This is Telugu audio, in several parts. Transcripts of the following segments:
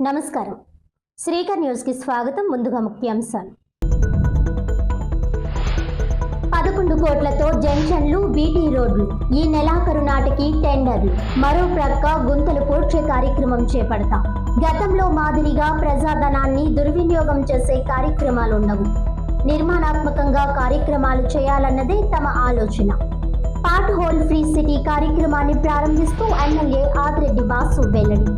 నమస్కారం. శ్రీకర్ న్యూస్ కి స్వాగతం. ముందుగా ముఖ్యాంశాలు. 11 కోట్లతో జంక్షన్లు, బీటీ రోడ్లు. ఈ నెలాఖరు నాటికి టెండర్లు. మరో ప్రక్క గుంతలు పూడ్చే కార్యక్రమం చేపడతాం. గతంలో మాదిరిగా ప్రజాధనాన్ని దుర్వినియోగం చేసే కార్యక్రమాలుండవు. నిర్మాణాత్మకంగా కార్యక్రమాలు చేయాలన్నదే తమ ఆలోచన. పాట్ హోల్ ఫ్రీ సిటీ కార్యక్రమాన్ని ప్రారంభిస్తూ ఎమ్మెల్యే ఆదిరెడ్డి వాసు వెల్లడి.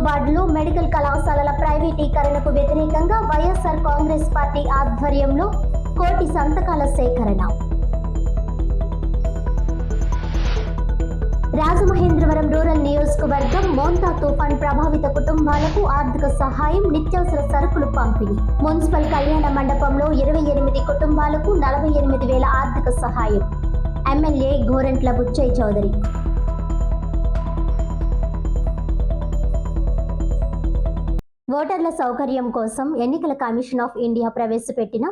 వార్డులో మెడికల్ కళాశాలల ప్రైవేటీకరణకు వ్యతిరేకంగా వైఎస్ఆర్ కాంగ్రెస్ పార్టీ ఆధ్వర్యంలో 1 కోటి సంతకాల సేకరణ. రాజమహేంద్రవరం రూరల్ నియోజకవర్గం మోంతా తుఫాన్ ప్రభావిత కుటుంబాలకు ఆర్థిక సహాయం, నిత్యావసర సరుకులు పంపిణీ. మున్సిపల్ కళ్యాణ మండపంలో 28 కుటుంబాలకు 48,000 ఆర్థిక సహాయం. ఎమ్మెల్యే గోరంట్ల బుచ్చయ్య చౌదరి. ఓటర్ల సౌకర్యం కోసం ఎన్నికల కమిషన్ ఆఫ్ ఇండియా ప్రవేశపెట్టిన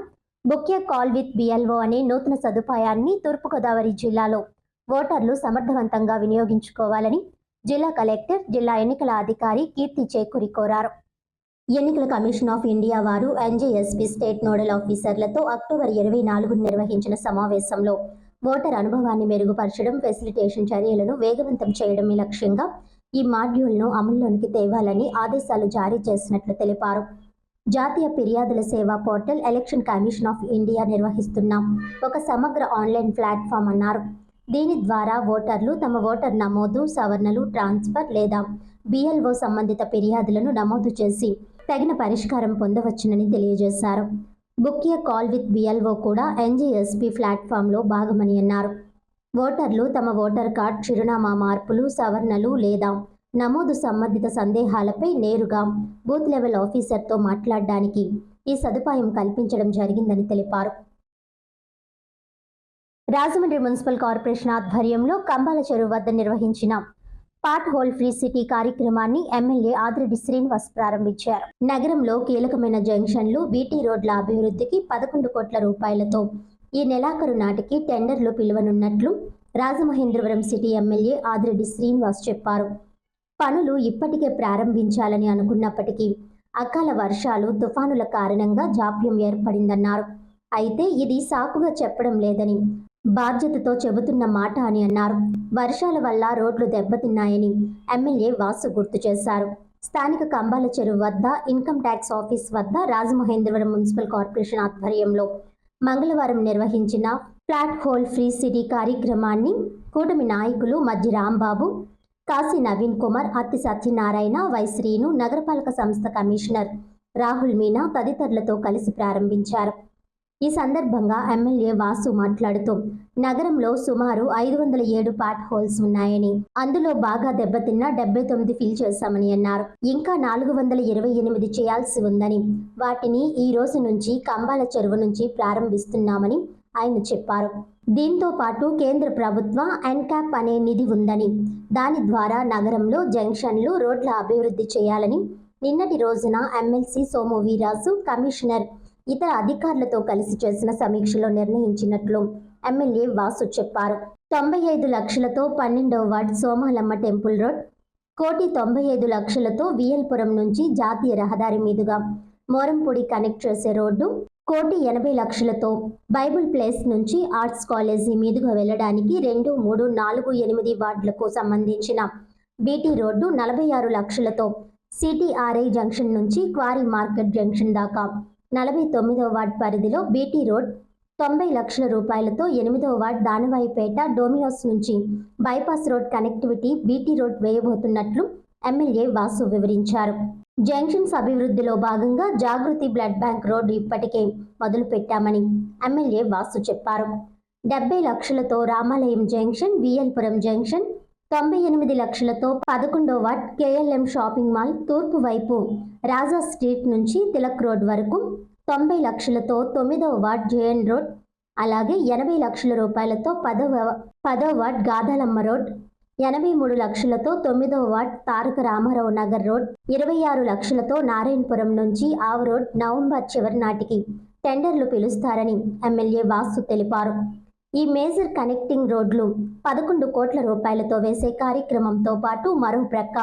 book A call with BLO అనే నూతన సదుపాయాన్ని తూర్పుగోదావరి జిల్లాలో ఓటర్లు సమర్థవంతంగా వినియోగించుకోవాలని జిల్లా కలెక్టర్, జిల్లా ఎన్నికల అధికారి కీర్తి చేకూరి కోరారు. ఎన్నికల కమిషన్ ఆఫ్ ఇండియా వారు ఎన్జేఎస్పీ స్టేట్ నోడల్ ఆఫీసర్లతో అక్టోబర్ 24 నిర్వహించిన సమావేశంలో ఓటర్ అనుభవాన్ని మెరుగుపరచడం, ఫెసిలిటేషన్ చర్యలను వేగవంతం చేయడమే లక్ష్యంగా ఈ మాడ్యూల్ను అమల్లోనికి తేవాలని ఆదేశాలు జారీ చేసినట్లు తెలిపారు. జాతీయ ఫిర్యాదుల సేవా portal election commission of India నిర్వహిస్తున్న ఒక సమగ్ర ఆన్లైన్ ప్లాట్ఫామ్ అన్నారు. దీని ద్వారా ఓటర్లు తమ ఓటర్ నమోదు, సవరణలు, ట్రాన్స్ఫర్ లేదా బిఎల్ఓ సంబంధిత ఫిర్యాదులను నమోదు చేసి తగిన పరిష్కారం పొందవచ్చునని తెలియజేశారు. Book A call with BLO కూడా ఎన్జేఎస్పీ ప్లాట్ఫామ్లో భాగమని అన్నారు. ఓటర్లు తమ ఓటర్ కార్డ్, చిరునామా మార్పులు, సవరణలు లేదా నమోదు సంబంధిత సందేహాలపై నేరుగా బూత్ లెవెల్ ఆఫీసర్తో మాట్లాడడానికి ఈ సదుపాయం కల్పించడం జరిగిందని తెలిపారు. రాజమండ్రి మున్సిపల్ కార్పొరేషన్ ఆధ్వర్యంలో కంబాల చెరువు వద్ద నిర్వహించిన పాట్ హోల్ ఫ్రీ సిటీ కార్యక్రమాన్ని ఎమ్మెల్యే ఆదిరెడ్డి శ్రీనివాస్ ప్రారంభించారు. నగరంలో కీలకమైన జంక్షన్లు, బీటీ రోడ్ల అభివృద్ధికి 11 కోట్ల రూపాయలతో ఈ నెలాఖరు నాటికి టెండర్లు పిలువనున్నట్లు రాజమహేంద్రవరం సిటీ ఎమ్మెల్యే ఆదిరెడ్డి శ్రీనివాస్ చెప్పారు. పనులు ఇప్పటికే ప్రారంభించాలని అనుకున్నప్పటికీ అకాల వర్షాలు, తుఫానుల కారణంగా జాప్యం ఏర్పడిందన్నారు. అయితే ఇది సాకుగా చెప్పడం లేదని, బాధ్యతతో చెబుతున్న మాట అని అన్నారు. వర్షాల వల్ల రోడ్లు దెబ్బతిన్నాయని ఎమ్మెల్యే వాసు గుర్తు చేశారు. స్థానిక కంబాల చెరువు వద్ద, ఇన్కమ్ ట్యాక్స్ ఆఫీస్ వద్ద రాజమహేంద్రవరం మున్సిపల్ కార్పొరేషన్ ఆధ్వర్యంలో మంగళవారం నిర్వహించిన ఫ్లాట్ హోల్ ఫ్రీ సిటీ కార్యక్రమాన్ని కూటమి నాయకులు మజ్జి రాంబాబు, కాశీ నవీన్ కుమార్, అత్తి సత్యనారాయణ, వైశ్రీను, నగరపాలక సంస్థ కమిషనర్ రాహుల్ మీనా తదితరులతో కలిసి ప్రారంభించారు. ఈ సందర్భంగా ఎమ్మెల్యే వాసు మాట్లాడుతూ నగరంలో సుమారు 507 పాట్ హోల్స్ ఉన్నాయని, అందులో బాగా దెబ్బతిన్న 79 ఫిల్ చేశామని అన్నారు. ఇంకా 428 చేయాల్సి ఉందని, వాటిని ఈ రోజు నుంచి కంబాల చెరువు నుంచి ప్రారంభిస్తున్నామని ఆయన చెప్పారు. దీంతో పాటు కేంద్ర ప్రభుత్వ ఎన్క్యాప్ అనే నిధి ఉందని, దాని ద్వారా నగరంలో జంక్షన్లు, రోడ్ల అభివృద్ధి చేయాలని నిన్నటి రోజున ఎమ్మెల్సీ సోము వీరాజు, కమిషనర్, ఇతర అధికారులతో కలిసి చేసిన సమీక్షలో నిర్ణయించినట్లు ఎమ్మెల్యే వాసు చెప్పారు. 95 లక్షలతో 12వ వార్డ్ సోమాలమ్మ టెంపుల్ రోడ్, 1,95 లక్షలతో విఎల్పురం నుంచి జాతీయ రహదారి మీదుగా మోరంపూడి కనెక్ట్ చేసే రోడ్డు, 1,80 లక్షలతో బైబుల్ ప్లేస్ నుంచి ఆర్ట్స్ కాలేజీ మీదుగా వెళ్లడానికి 2, 3, 4, 8 వార్డులకు సంబంధించిన బీటీ రోడ్డు, 46 లక్షలతో సిటీఆర్ఐ జంక్షన్ నుంచి క్వారీ మార్కెట్ జంక్షన్ దాకా 49వ వార్డ్ పరిధిలో బీటీ రోడ్, 90 లక్షల రూపాయలతో 8వ వార్డ్ దానవాయిపేట డోమినోస్ నుంచి bypass road connectivity BT road వేయబోతున్నట్లు ఎమ్మెల్యే వాసు వివరించారు. జంక్షన్స్ అభివృద్ధిలో భాగంగా జాగృతి బ్లడ్ బ్యాంక్ రోడ్డు ఇప్పటికే మొదలు పెట్టామని ఎమ్మెల్యే వాసు చెప్పారు. 70 లక్షలతో రామాలయం జంక్షన్, విఎల్పురం జంక్షన్, 98 లక్షలతో 11వ వార్డ్ కేఎల్ఎం షాపింగ్ మాల్ తూర్పు వైపు రాజా స్ట్రీట్ నుంచి తిలక్ రోడ్ వరకు, 90 లక్షలతో 9వ వార్డ్ జేఎన్ రోడ్, అలాగే 80 లక్షల రూపాయలతో 10వ వార్డ్ గాదాలమ్మ రోడ్, 83 లక్షలతో 9వ వార్డ్ తారక రామారావు నగర్ రోడ్, 26 లక్షలతో నారాయణపురం నుంచి ఆవ్ రోడ్ నవంబర్ చివరి నాటికి టెండర్లు పిలుస్తారని ఎమ్మెల్యే వాసు తెలిపారు. ఈ మేజర్ కనెక్టింగ్ రోడ్లు 11 కోట్ల రూపాయలతో వేసే కార్యక్రమంతో పాటు మరో ప్రక్క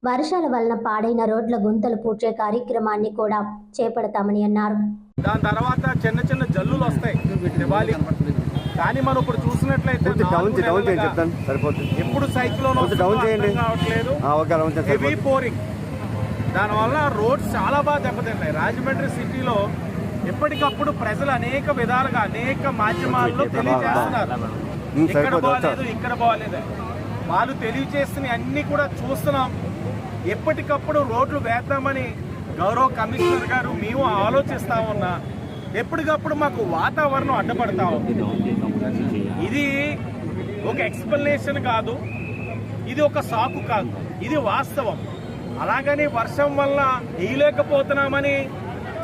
వర్షాల వలన పాడైన రోడ్ల గుంతలు పూడ్చే కార్యక్రమాన్ని కూడా చేపడతామని అన్నారు. దాని తర్వాత చిన్న చిన్న జల్లులు వస్తాయి దివాళీ, కానీ మనం ఇప్పుడు చూసినట్లయితే ఎప్పుడు సైక్లోన్ రావట్లేదు, హెవీ పోరింగ్. దానివల్ల రోడ్స్ చాలా బాగా దెబ్బతిన్నాయి. రాజమండ్రి సిటీలో ఎప్పటికప్పుడు ప్రజలు అనేక విధాలుగా అనేక మాధ్యమాల్లో తెలియజేస్తున్నారు, ఇక్కడ బాగాలేదు ఇక్కడ బాగాలేదు. వాళ్ళు తెలియజేస్తున్న అన్ని కూడా చూస్తున్నాం. ఎప్పటికప్పుడు రోడ్లు వేద్దామని గౌరవ కమిషనర్ గారు మేము ఆలోచిస్తా ఉన్నా, ఎప్పటికప్పుడు మాకు వాతావరణం అడ్డపడతా ఉంది. ఇది ఒక ఎక్స్ప్లెనేషన్ కాదు, ఇది ఒక సాకు కాదు, ఇది వాస్తవం. అలాగని వర్షం వల్ల వేయలేకపోతున్నామని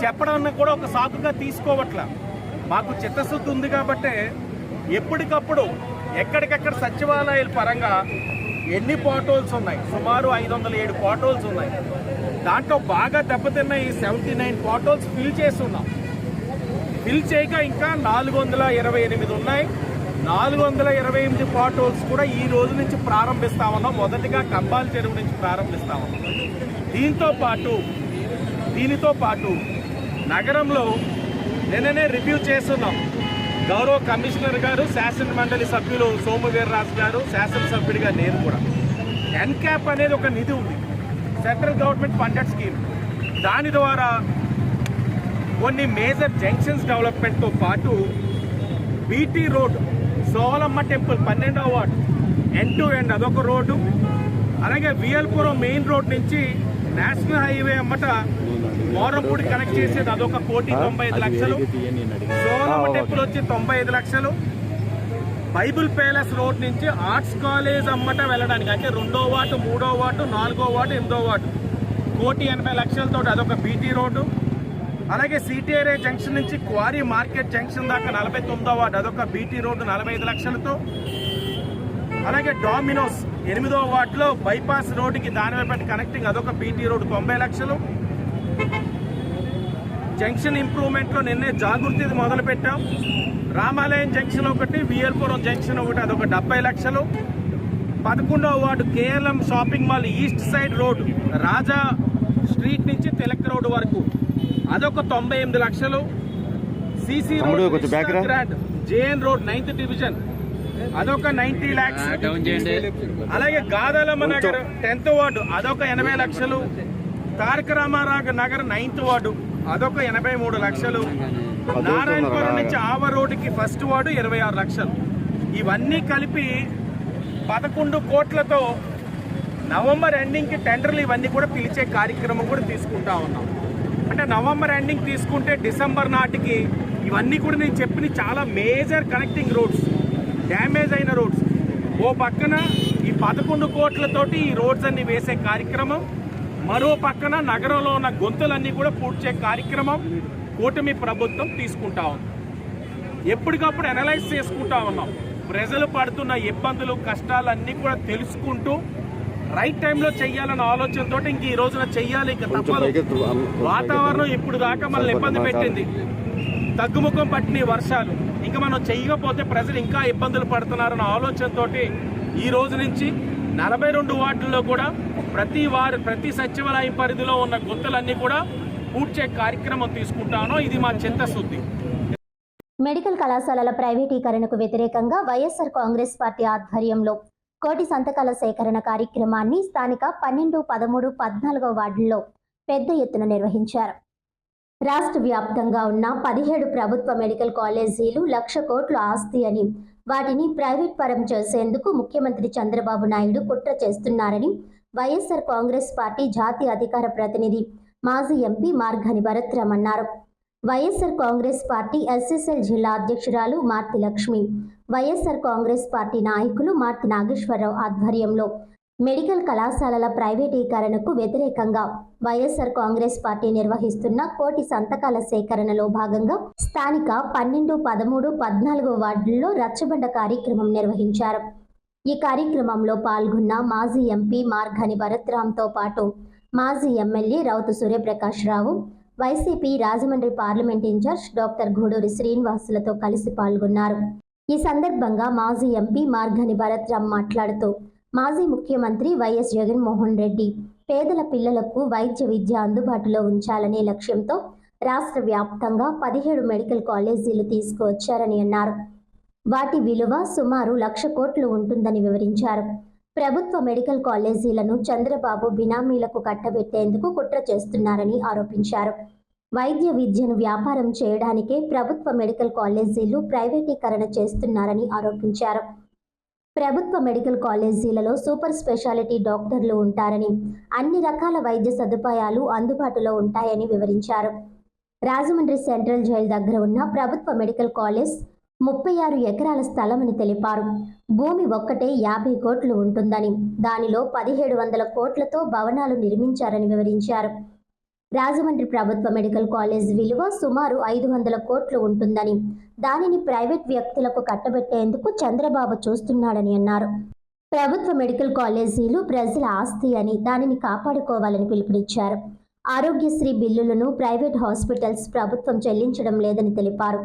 చెప్పడాన్ని కూడా ఒక సాకుగా తీసుకోవట్లా. మాకు చిత్తశుద్ధి ఉంది కాబట్టి ఎప్పటికప్పుడు ఎక్కడికక్కడ సచివాలయాల పరంగా ఎన్ని పాటోల్స్ ఉన్నాయి, సుమారు 507 పాటోల్స్ ఉన్నాయి. దాంట్లో బాగా దెబ్బతిన్న ఈ 79 పాటోల్స్ ఫిల్ చేసి ఉన్నాం. ఫిల్ చేయక ఇంకా 428 ఉన్నాయి. 428 పాటోల్స్ కూడా ఈ రోజు నుంచి ప్రారంభిస్తా ఉన్నాం. మొదటిగా కంబాల చెరువు నుంచి ప్రారంభిస్తా ఉన్నాం. దీనితో పాటు నగరంలో నిన్ననే రివ్యూ చేస్తున్నాం. గౌరవ కమిషనర్ గారు, శాసన మండలి సభ్యులు సోము వీర్రాజు గారు, శాసనసభ్యుడిగా నేను కూడా, ఎన్క్యాప్ అనేది ఒక నిధి ఉంది, సెంట్రల్ గవర్నమెంట్ ఫండెడ్ స్కీమ్. దాని ద్వారా కొన్ని మేజర్ జంక్షన్స్ డెవలప్మెంట్తో పాటు బీటీ రోడ్ సోలమ్మ టెంపుల్ 12వ వార్డ్ ఎండ్ టు ఎండ్ అదొక రోడ్డు, అలాగే విఎల్పురం మెయిన్ రోడ్ నుంచి నేషనల్ హైవే అమ్మట మోరంపూడి కనెక్ట్ చేసేది అదొక 1,95 లక్షలు, సోలమ్మ టెంపుల్ వచ్చి 95 లక్షలు, బైబుల్ ప్యాలెస్ రోడ్ నుంచి ఆర్ట్స్ కాలేజ్ అమ్మట వెళ్ళడానికి అంటే 2వ వార్డు, 3వ వార్డు, 4వ వార్డు, 8వ వార్డు 1,80 లక్షలతో అదొక బీటీ రోడ్డు, అలాగే సిటీఆర్ఏ జంక్షన్ నుంచి క్వారీ మార్కెట్ జంక్షన్ దాకా 49వ వార్డు అదొక బీటీ రోడ్డు 45 లక్షలతో, అలాగే డామినోస్ 8వ వార్డులో బైపాస్ రోడ్డుకి దానివైపు కనెక్టింగ్ అదొక బీటీ రోడ్డు 90 లక్షలు. జంక్షన్ ఇంప్రూవ్మెంట్లో నిన్నే జాగృతి మొదలు పెట్టాం. రామాలయం జంక్షన్ ఒకటి, విఎల్పురం జంక్షన్ ఒకటి అదొక 70 లక్షలు. 11వ ward KLM shopping mall east side road Raja street నుంచి తిలక్ రోడ్ వరకు అదొక 98 లక్షలు. CC road JN road 9th division అదొక 90 లాక్స్. అలాగే గాదాలమ్మ నగర్ 10th వార్డు అదొక 80 లక్షలు. తారక రామారావు నగర్ 9th వార్డు అదొక 83 లక్షలు. నారాయణపురం నుంచి ఆవ రోడ్డుకి ఫస్ట్ వార్డు 26 లక్షలు. ఇవన్నీ కలిపి 11 కోట్లతో నవంబర్ ఎండింగ్కి టెండర్లు ఇవన్నీ కూడా పిలిచే కార్యక్రమం కూడా తీసుకుంటా ఉన్నాం. అంటే నవంబర్ ఎండింగ్ తీసుకుంటే డిసెంబర్ నాటికి ఇవన్నీ కూడా నేను చెప్పిన చాలా మేజర్ కనెక్టింగ్ రోడ్స్, డ్యామేజ్ అయిన రోడ్స్, ఓ పక్కన ఈ 11 కోట్లతోటి ఈ రోడ్స్ అన్ని వేసే కార్యక్రమం, మరో పక్కన నగరంలో ఉన్న గొంతులన్నీ కూడా పూడ్చే కార్యక్రమం కూటమి ప్రభుత్వం తీసుకుంటా ఉంది. ఎప్పటికప్పుడు అనలైజ్ చేసుకుంటా ఉన్నాం. ప్రజలు పడుతున్న ఇబ్బందులు కష్టాలన్నీ కూడా తెలుసుకుంటూ రైట్ టైంలో చెయ్యాలన్న ఆలోచనతో ఇంక ఈ రోజున చెయ్యాలి, ఇక తప్పదు. వాతావరణం ఇప్పుడు దాకా మనల్ని ఇబ్బంది పెట్టింది, తగ్గుముఖం పట్టిన వర్షాలు, ఇంకా మనం చెయ్యకపోతే ప్రజలు ఇంకా ఇబ్బందులు పడుతున్నారన్న ఆలోచనతో ఈ రోజు నుంచి 42 వార్డుల్లో కూడా ప్రతి సచివాలయం పరిధిలో ఉన్న గుంతలన్నీ కూడా పూడ్చే కార్యక్రమం తీసుకుంటాను. ఇది మా చిత్తశుద్ధి. మెడికల్ కళాశాలల ప్రైవేటీకరణకు వ్యతిరేకంగా వైఎస్ఆర్ కాంగ్రెస్ పార్టీ ఆధ్వర్యంలో కోటి సంతకాల సేకరణ కార్యక్రమాన్ని స్థానిక 12, 13, 14వ వార్డుల్లో పెద్ద ఎత్తున నిర్వహించారు. రాష్ట్ర వ్యాప్తంగా ఉన్న 17 ప్రభుత్వ మెడికల్ కాలేజీలు 1,00,000 కోట్ల ఆస్తి అని, వాటిని ప్రైవేట్ పరం చేసేందుకు ముఖ్యమంత్రి చంద్రబాబు నాయుడు కుట్ర చేస్తున్నారని వైఎస్ఆర్ కాంగ్రెస్ పార్టీ జాతీయ అధికార ప్రతినిధి మాజీ ఎంపీ మార్గాని భరత్రామ్ అన్నారు. వైఎస్ఆర్ కాంగ్రెస్ పార్టీ ఎస్ఎస్ఎల్ జిల్లా అధ్యక్షురాలు మార్తి లక్ష్మి, వైఎస్ఆర్ కాంగ్రెస్ పార్టీ నాయకులు మార్తి నాగేశ్వరరావు ఆధ్వర్యంలో మెడికల్ కళాశాలల ప్రైవేటీకరణకు వ్యతిరేకంగా వైఎస్ఆర్ కాంగ్రెస్ పార్టీ నిర్వహిస్తున్న కోటి సంతకాల సేకరణలో భాగంగా స్థానిక 12, 13, 14 వార్డుల్లో రచ్చబండ కార్యక్రమం నిర్వహించారు. ఈ కార్యక్రమంలో పాల్గొన్న మాజీ ఎంపీ మార్గని భరత్రామ్తో పాటు మాజీ MLA Rautu Suryaprakash Rao, YCP Rajahmundry parliament incharge doctor Guduri శ్రీనివాసులతో కలిసి పాల్గొన్నారు. ఈ సందర్భంగా మాజీ ఎంపీ మార్గని భరత్రామ్ మాట్లాడుతూ మాజీ ముఖ్యమంత్రి వైఎస్ జగన్మోహన్ రెడ్డి పేదల పిల్లలకు వైద్య విద్య అందుబాటులో ఉంచాలనే లక్ష్యంతో రాష్ట్ర వ్యాప్తంగా 17 మెడికల్ కాలేజీలు తీసుకువచ్చారని అన్నారు. వాటి విలువ సుమారు 1,00,000 కోట్లు ఉంటుందని వివరించారు. ప్రభుత్వ మెడికల్ కాలేజీలను చంద్రబాబు బినామీలకు కట్టబెట్టేందుకు కుట్ర చేస్తున్నారని ఆరోపించారు. వైద్య విద్యను వ్యాపారం చేయడానికే ప్రభుత్వ మెడికల్ కాలేజీలు ప్రైవేటీకరణ చేస్తున్నారని ఆరోపించారు. ప్రభుత్వ మెడికల్ కాలేజీలలో సూపర్ స్పెషాలిటీ డాక్టర్లు ఉంటారని, అన్ని రకాల వైద్య సదుపాయాలు అందుబాటులో ఉంటాయని వివరించారు. రాజమండ్రి సెంట్రల్ జైలు దగ్గర ఉన్న ప్రభుత్వ మెడికల్ కాలేజ్ 36 ఎకరాల స్థలమని తెలిపారు. భూమి ఒక్కటే 50 కోట్లు ఉంటుందని, దానిలో 1700 కోట్లతో భవనాలు నిర్మించారని వివరించారు. రాజమండ్రి ప్రభుత్వ మెడికల్ కాలేజ్ విలువ సుమారు 500 కోట్లు ఉంటుందని, దానిని ప్రైవేట్ వ్యక్తులకు కట్టబెట్టేందుకు చంద్రబాబు చూస్తున్నాడని అన్నారు. ప్రభుత్వ మెడికల్ కాలేజీలు ప్రజల ఆస్తి అని, దానిని కాపాడుకోవాలని పిలుపునిచ్చారు. ఆరోగ్యశ్రీ బిల్లులను ప్రైవేట్ హాస్పిటల్స్ ప్రభుత్వం చెల్లించడం లేదని తెలిపారు.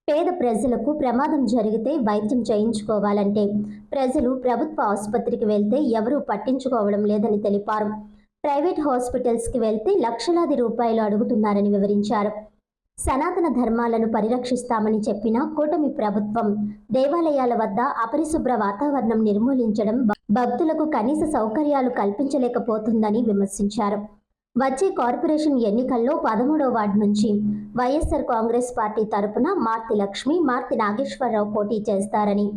పేద ప్రజలకు ప్రమాదం జరిగితే వైద్యం చేయించుకోవాలంటే ప్రజలు ప్రభుత్వ ఆసుపత్రికి వెళ్తే ఎవరూ పట్టించుకోవడం లేదని తెలిపారు. ప్రైవేట్ హాస్పిటల్స్కి వెళ్తే లక్షలాది రూపాయలు అడుగుతున్నారని వివరించారు. సనాతన ధర్మాలను పరిరక్షిస్తామని చెప్పిన కూటమి ప్రభుత్వం దేవాలయాల వద్ద అపరిశుభ్ర వాతావరణం నిర్మూలించడం, భక్తులకు కనీస సౌకర్యాలు కల్పించలేకపోతుందని విమర్శించారు. వచ్చే కార్పొరేషన్ ఎన్నికల్లో 13వ వార్డు నుంచి వైఎస్ఆర్ కాంగ్రెస్ పార్టీ తరపున మార్తి లక్ష్మి, మార్తి నాగేశ్వరరావు పోటీ చేస్తారని,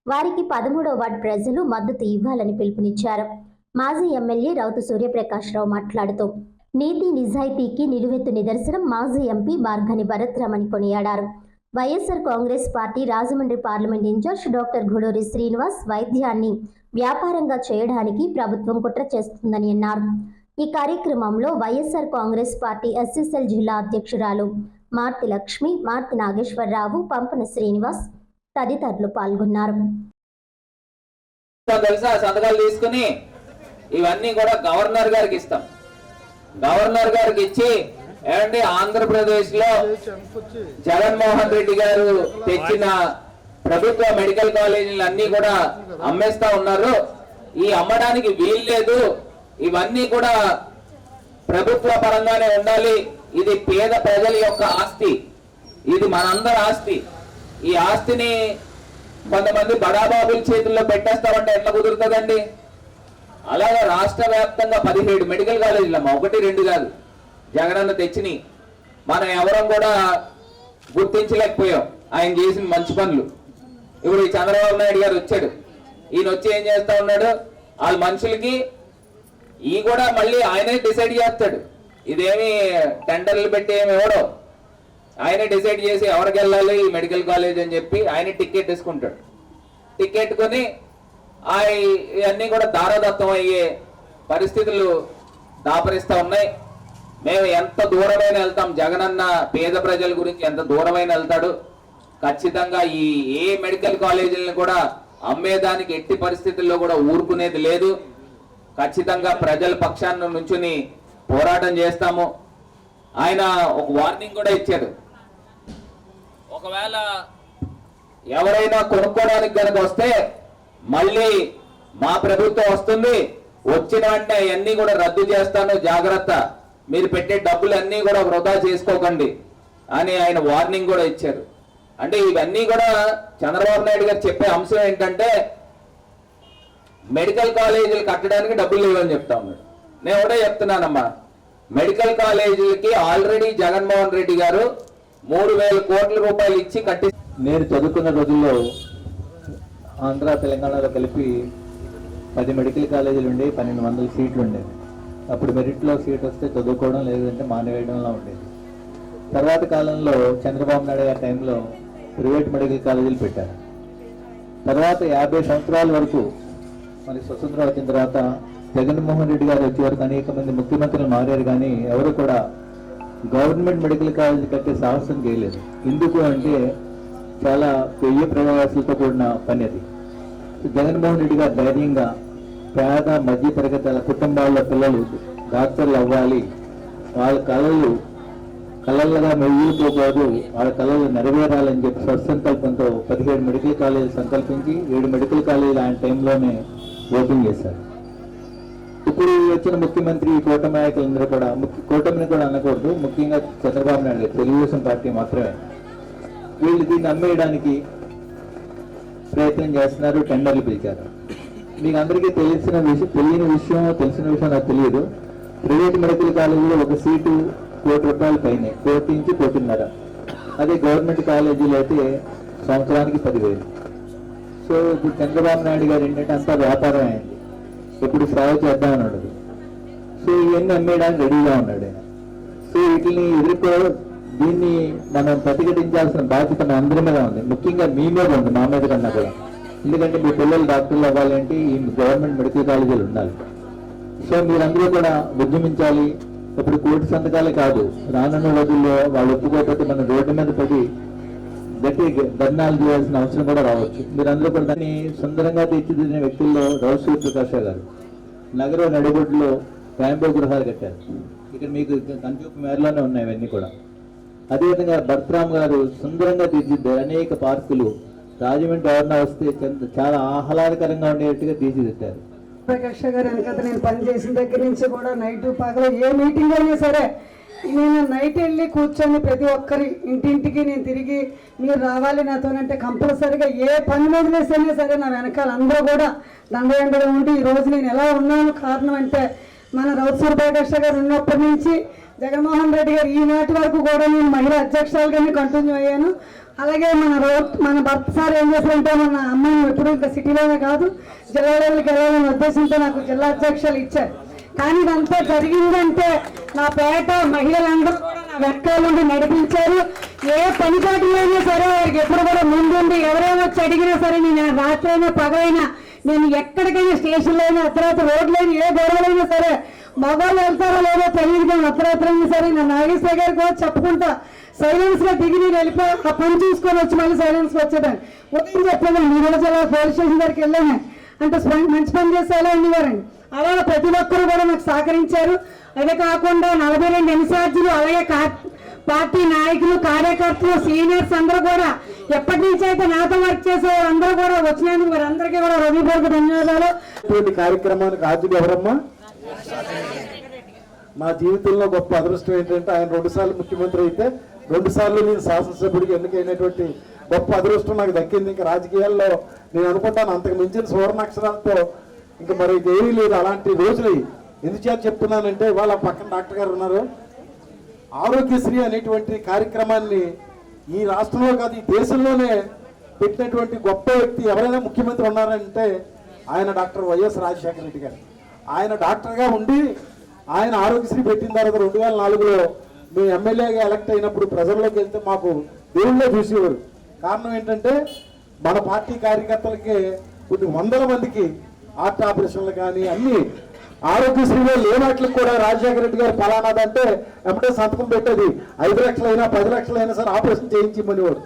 వారికి 13వ వార్డు ప్రజలు మద్దతు ఇవ్వాలని పిలుపునిచ్చారు. మాజీ ఎమ్మెల్యే రౌతు సూర్యప్రకాష్ రావు మాట్లాడుతూ నీతి నిజాయితీకి నిలువెత్తు నిదర్శనం మాజీ ఎంపీ మార్గని భరత్రామ్ అని కొనియాడారు. YSR Congress party Rajahmundry parliament incharge doctor Guduri Srinivas వైద్యాన్ని వ్యాపారంగా చేయడానికి ప్రభుత్వం కుట్ర చేస్తుందని అన్నారు. ఈ కార్యక్రమంలో వైఎస్ఆర్ కాంగ్రెస్ పార్టీ ఎస్ఎస్ఎల్ జిల్లా అధ్యక్షురాలు మార్తి లక్ష్మి, మార్తి నాగేశ్వరరావు, పంపన శ్రీనివాస్ తదితరులు పాల్గొన్నారు. సంతకాలు తీసుకుని ఇవన్నీ కూడా గవర్నర్ గారికి ఇస్తాం. గవర్నర్ గారికి ఇచ్చి ఏమంటే ఆంధ్రప్రదేశ్ లో జగన్మోహన్ రెడ్డి గారు తెచ్చిన ప్రభుత్వ మెడికల్ కాలేజీలు అన్ని కూడా అమ్మేస్తా ఉన్నారు, ఈ అమ్మడానికి వీలు లేదు, ఇవన్నీ కూడా ప్రభుత్వ పరంగానే ఉండాలి, ఇది పేద ప్రజల యొక్క ఆస్తి, ఇది మనందరి ఆస్తి, ఈ ఆస్తిని కొంతమంది బడాబాబుల చేతుల్లో పెట్టేస్తామంటే ఎట్లా కుదురుతుందండి? అలాగే రాష్ట్ర వ్యాప్తంగా 17 మెడికల్ కాలేజీలు అమ్మ, 1, 2 కాదు, జగనన్న తెచ్చిని మనం ఎవరం కూడా గుర్తించలేకపోయాం ఆయన చేసిన మంచి పనులు. ఇప్పుడు ఈ చంద్రబాబు నాయుడు గారు వచ్చాడు, ఈయన వచ్చి ఏం చేస్తా ఉన్నాడు, వాళ్ళ మనుషులకి ఈ కూడా మళ్ళీ ఆయనే డిసైడ్ చేస్తాడు, ఇదేమి టెండర్లు పెట్టి ఏమి ఎవడో, ఆయనే డిసైడ్ చేసి ఎవరికి వెళ్ళాలి ఈ మెడికల్ కాలేజ్ అని చెప్పి ఆయన టికెట్ తీసుకుంటాడు. టికెట్ కొని ఇవన్నీ కూడా దారదత్తం అయ్యే పరిస్థితులు దాపరిస్తూ ఉన్నాయి. మేము ఎంత దూరమైన వెళ్తాం, జగనన్న పేద ప్రజల గురించి ఎంత దూరమైన వెళ్తాడు. ఖచ్చితంగా ఏ మెడికల్ కాలేజీలను కూడా అమ్మేదానికి ఎట్టి పరిస్థితుల్లో కూడా ఊరుకునేది లేదు. ఖచ్చితంగా ప్రజల పక్షాన్ని నుంచుని పోరాటం చేస్తాము. ఆయన ఒక వార్నింగ్ కూడా ఇచ్చాడు, ఒకవేళ ఎవరైనా కొనుక్కోవడానికి కనుక వస్తే మళ్ళీ మా ప్రభుత్వం వస్తుంది, వచ్చిన వెంటనే అన్ని కూడా రద్దు చేస్తాను, జాగ్రత్త, మీరు పెట్టే డబ్బులన్నీ కూడా వృధా చేసుకోకండి అని ఆయన వార్నింగ్ కూడా ఇచ్చారు. అంటే ఇవన్నీ కూడా చంద్రబాబు నాయుడు గారు చెప్పే అంశం ఏంటంటే మెడికల్ కాలేజీలు కట్టడానికి డబ్బులు లేవని చెప్తా ఉన్నాడు. నేను ఒకటే చెప్తున్నానమ్మా, మెడికల్ కాలేజీలకి ఆల్రెడీ జగన్మోహన్ రెడ్డి గారు 3,000 కోట్ల రూపాయలు ఇచ్చి కట్టి. నేను చదువుకున్న రోజుల్లో ఆంధ్ర తెలంగాణలో కలిపి 10 మెడికల్ కాలేజీలు ఉండేవి, 1,200 సీట్లు ఉండేవి. అప్పుడు మెరిట్లో సీట్ వస్తే చదువుకోవడం, లేదంటే మానేవేయడంలా ఉండేది. తర్వాత కాలంలో చంద్రబాబు నాయుడు గారి టైంలో ప్రైవేట్ మెడికల్ కాలేజీలు పెట్టారు. తర్వాత 50 సంవత్సరాల వరకు మరి స్వతంత్రం వచ్చిన తర్వాత జగన్మోహన్ రెడ్డి గారు వచ్చే వరకు అనేక మంది ముఖ్యమంత్రులు మారారు, కానీ ఎవరు కూడా గవర్నమెంట్ మెడికల్ కాలేజ్ కట్టే సాహసం చేయలేదు. ఎందుకు అంటే చాలా వ్యయ ప్రయాసాలతో కూడిన పని అది. జగన్మోహన్ రెడ్డి గారు ధైర్యంగా పేద మధ్య తరగతి కుటుంబాల పిల్లలు డాక్టర్లు అవ్వాలి, వాళ్ళ కళలుగా మెరుగుపోకూడదు, వాళ్ళ కళలు నెరవేరాలని చెప్పి స్వసంకల్పంతో 17 మెడికల్ కాలేజీలు సంకల్పించి 7 మెడికల్ కాలేజీలు ఆయన టైంలోనే ఓపెన్ చేశారు. ఇప్పుడు వచ్చిన ముఖ్యమంత్రి కూటమి నాయకులందరూ కూడా, కూటమిని కూడా అనకూడదు, ముఖ్యంగా చంద్రబాబు నాయుడు గారు, తెలుగుదేశం పార్టీ మాత్రమే, వీళ్ళు దీన్ని అమ్మేయడానికి ప్రయత్నం చేస్తున్నారు, టెండర్లు పిలిచారు. మీకు అందరికీ తెలిసిన విషయం నాకు తెలియదు. ప్రైవేట్ మెడికల్ కాలేజీలో ఒక సీటు ₹1,00,00,000 పైనే, 1 నుంచి 1,50,00,000. అదే గవర్నమెంట్ కాలేజీలో అయితే సంవత్సరానికి 10,000. సో ఇప్పుడు చంద్రబాబు నాయుడు గారు ఏంటంటే అంతా వ్యాపారం అయింది, ఎప్పుడు సేవ చేద్దామని ఉండదు. సో ఇవన్నీ అమ్మేయడానికి రెడీగా ఉన్నాడు ఆయన. సో వీటిని దీన్ని మనం ప్రతిఘటించాల్సిన బాధ్యత మన అందరి మీద ఉంది, ముఖ్యంగా మీ మీద ఉంది, మా మీద కన్నా కూడా. ఎందుకంటే మీ పిల్లలు డాక్టర్లు అవ్వాలంటే ఈ గవర్నమెంట్ మెడికల్ కాలేజీలు ఉండాలి. సో మీరందరూ కూడా ఉద్యమించాలి. ఇప్పుడు కోటి సంతకాలే కాదు, రానున్న రోజుల్లో వాళ్ళు ఒప్పుకోకపోతే మనం రోడ్డు మీద పడి గట్టి ధర్నాలు చేయాల్సిన అవసరం కూడా రావచ్చు. మీరందరూ కూడా దాన్ని సుందరంగా తీర్చిదిద్దిన వ్యక్తుల్లో రావు సూర్యప్రకాష్ గారు నగర నడిబొడ్డులో ర్యాంబో గృహాలు కట్టారు. ఇక్కడ మీకు కంచూపు మేరలోనే ఉన్నాయి ఇవన్నీ కూడా. అదేవిధంగా భర్తరామ్ గారు సుందరంగా తీర్చిదిద్దారు అనేక పార్కులు. రాజమండ్రి ఎవరన్నా వస్తే చాలా ఆహ్లాదకరంగా ఉండేట్టుగా తీర్చిదిద్దారు. ప్రకాష్ గారు వెనక నేను పనిచేసిన దగ్గర నుంచి కూడా నైట్ పగలు ఏ మీటింగ్ అయినా సరే నేను నైట్ వెళ్ళి కూర్చొని ప్రతి ఒక్కరి ఇంటింటికి నేను తిరిగి మీరు రావాలి నాతోనంటే కంపల్సరీగా ఏ పని వదిలేసైనా సరే నా వెనకాల అందరూ కూడా దండగా ఉండి ఈరోజు నేను ఎలా ఉన్నాను కారణం అంటే మన రౌతూరు ప్రకాష్ గారు ఉన్నప్పటి నుంచి జగన్మోహన్ రెడ్డి గారు ఈనాటి వరకు కూడా నేను మహిళా అధ్యక్షురాలుగానే కంటిన్యూ అయ్యాను. అలాగే మన భర్త సార్ ఏం చేశారంటే మన అమ్మాయిని ఎప్పుడు ఇంకా సిటీలోనే కాదు జిల్లా లెవెల్కి వెళ్ళాలనే ఉద్దేశంతో నాకు జిల్లా అధ్యక్షులు ఇచ్చారు. కానీ ఇదంతా జరిగిందంటే నా పేట మహిళలందరూ కూడా నా వెనకాలండి నడిపించారు. ఏ పని పాటలైనా సరే వారికి ఎప్పుడు కూడా ముందుండి ఎవరైనా వచ్చి అడిగినా సరే నేను రాత్రైనా పగలైనా నేను ఎక్కడికైనా స్టేషన్లో అయినా అర్ధరాత్రి రోడ్లైనా ఏ గొడవలైనా సరే మగవాళ్ళు వెళ్తారో లేదో తెలియదు కానీ అర్ధరాత్రైనా సరే నా నాగేశ్వర గారికి కూడా చెప్పుకుంటా సైలెన్స్ గా దిగి నేను వెళ్ళిపోయి ఆ పని చూసుకొని వచ్చి మళ్ళీ సైలెన్స్ గా వచ్చేదాన్ని. ఉదయం చెప్పాను ఈ రోజు అలా పోలీస్ స్టేషన్ దగ్గరికి వెళ్ళాను అంటే మంచి పని చేసేలా ఉండేవారండి. అలాగే ప్రతి ఒక్కరు కూడా నాకు సహకరించారు. అదే కాకుండా 42 ఇన్ఛార్జీలు అలాగే పార్టీ నాయకులు కార్యకర్తలు సీనియర్స్ అందరూ కూడా ఎప్పటి నుంచి అయితే నాతో వర్క్ చేసే అందరూ కూడా వచ్చినందుకు మరి అందరికీ కూడా హృదయపూర్వక ధన్యవాదాలు. ఇటువంటి కార్యక్రమానికి ఆర్జీబీ ఎవరమ్మా? మా జీవితంలో గొప్ప అదృష్టం ఏంటంటే ఆయన 2 సార్లు ముఖ్యమంత్రి అయితే 2 సార్లు నేను శాసనసభ్యుడికి ఎన్నికైనటువంటి గొప్ప అదృష్టం నాకు దక్కింది. ఇంకా రాజకీయాల్లో నేను అనుకుంటాను అంతకు మించిన సువర్ణాక్షరాలతో ఇంకా మరి ఏమీ లేదు అలాంటి రోజులు. ఎందుచేత చెప్తున్నానంటే ఇవాళ పక్కన డాక్టర్ గారు ఉన్నారు. ఆరోగ్యశ్రీ అనేటువంటి కార్యక్రమాన్ని ఈ రాష్ట్రంలో కాదు ఈ దేశంలోనే పెట్టినటువంటి గొప్ప వ్యక్తి ఎవరైనా ముఖ్యమంత్రి ఉన్నారంటే ఆయన డాక్టర్ వైఎస్ రాజశేఖర రెడ్డి గారు. ఆయన డాక్టర్గా ఉండి ఆయన ఆరోగ్యశ్రీ పెట్టిన తర్వాత 2004లో మేము ఎమ్మెల్యేగా ఎలక్ట్ అయినప్పుడు ప్రజల్లోకి వెళ్తే మాకు దేవుళ్ళే చూసేవారు. కారణం ఏంటంటే మన పార్టీ కార్యకర్తలకి కొన్ని వందల మందికి హార్ట్ ఆపరేషన్లు కానీ అన్ని ఆరోగ్యశ్రీలో లేనట్లు కూడా రాజశేఖర రెడ్డి గారు ఫలానాదంటే ఎమ్మటే సంతకం పెట్టేది 5 లక్షలైనా 10 లక్షలైనా సరే ఆపరేషన్ చేయించమనేవాడు.